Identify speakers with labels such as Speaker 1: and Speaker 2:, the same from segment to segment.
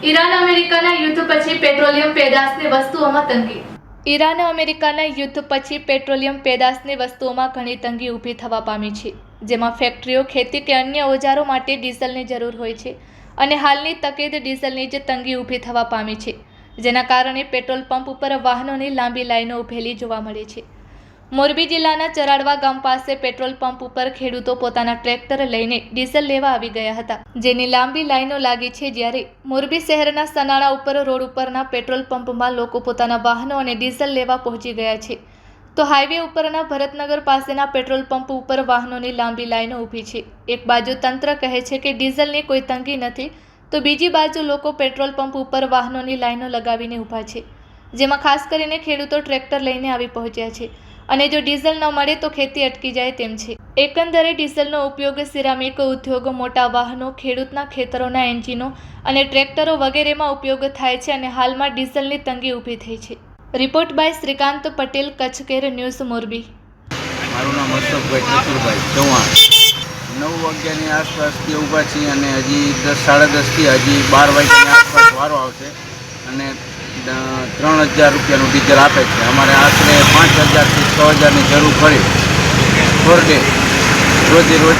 Speaker 1: Iran અમેરિકાના યુદ્ધ પછી પેટ્રોલિયમ પેદાશની વસ્તુઓમાં તંગી. ઈરાન અમેરિકાના યુદ્ધ પછી પેટ્રોલિયમ પેદાશની વસ્તુઓમાં ઘણી તંગી ઊભી થવા પામી છે, જેમાં ફેક્ટરીઓ, ખેતી કે અન્ય ઓજારો માટે ડીઝલની જરૂર હોય છે અને હાલની તકે ડીઝલની જ તંગી ઊભી થવા પામી છે, જેના કારણે પેટ્રોલ પંપ ઉપર વાહનોની લાંબી લાઈનો ઊભેલી જોવા મળે છે. મોરબી જિલ્લાના ચરાડવા ગામ પાસે પેટ્રોલ પંપ ઉપર ખેડૂતો પોતાના ટ્રેક્ટર લઈને ડીઝલ લેવા આવી ગયા હતા, જેની લાંબી લાઈનો લાગી છે. જ્યારે મોરબી શહેરના સનાળા ઉપર રોડ ઉપરના પેટ્રોલ પંપમાં લોકો પોતાના વાહનો અને ડીઝલ લેવા પહોંચી ગયા છે, તો હાઈવે ઉપરના ભરતનગર પાસેના પેટ્રોલ પંપ ઉપર વાહનોની લાંબી લાઈનો ઊભી છે. એક બાજુ તંત્ર કહે છે કે ડીઝલની કોઈ તંગી નથી, તો બીજી બાજુ લોકો પેટ્રોલ પંપ ઉપર વાહનોની લાઈનો લગાવીને ઊભા છે, જેમાં ખાસ કરીને ખેડૂતો ટ્રેક્ટર લઈને આવી પહોંચ્યા છે અને જો ડીઝલ ન મળે તો ખેતી અટકી જાય તેમ છે. એકંદરે ડિઝલનો ઉપયોગ સિરામિક ઉદ્યોગ, મોટા વાહનો, ખેડૂતના ખેતરોના એન્જિનો અને ટ્રેક્ટરો વગેરેમાં ઉપયોગ થાય છે અને હાલમાં ડીઝલની તંગી ઊભી થઈ છે. Report by Shrikant Patel, Kutch care news, Morbi.
Speaker 2: મારું નામ અશોકભાઈ ચતુરભાઈ ચૌહાણ. 9 વાગ્યાની આસપાસથી ઊભા છીએ અને હજી 10, સાડા 10થી હજી 12 વાગ્યાની આસપાસ વારો આવશે અને 3000 રૂપિયાનું ડીઝલ આપે છે. અમારે આશરે 5000થી 6000ની જરૂર પડી પર ડે, રોજે રોજ.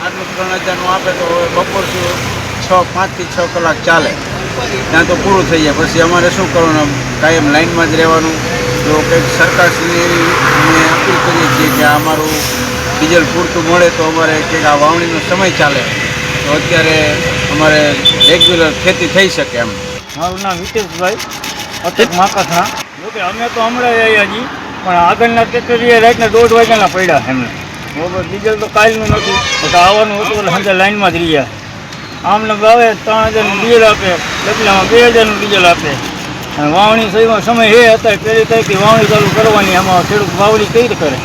Speaker 2: આટલું 3000નું આપે તો બપોર સુધી 5 થી 6 કલાક ચાલે, ત્યાં તો પૂરું થઈ જાય. પછી અમારે શું કરવાનું, કાયમ લાઇનમાં જ રહેવાનું. જો કંઈક સરકારશ્રીને અમે અપીલ કરીએ છીએ કે અમારું ડીઝલ પૂરતું મળે તો અમારે કંઈક આ વાવણીનો સમય ચાલે તો અત્યારે અમારે રેગ્યુલર ખેતી થઈ શકે એમ.
Speaker 3: મારું નામ હિતેશભાઈ અટક માકાથા. જોકે અમે તો હમણાં આવ્યા હજી, પણ આગળના ટ્રેક્ટરીએ રાતના 1:30 વાગ્યાના પડ્યા એમને. બરોબર, ડીઝલ તો કાલનું નથી, તો આવવાનું હતું એટલે સાંજે લાઇનમાં જ રહ્યા. આમને આવે 3000નું ડીઝલ આપે, ડબલામાં 2000નું ડીઝલ આપે. અને વાવણી સમય એ હતા, પહેલી તારીખથી વાવણી ચાલુ કરવાની. આમાં ખેડૂત વાવણી કઈ રીતે કરે?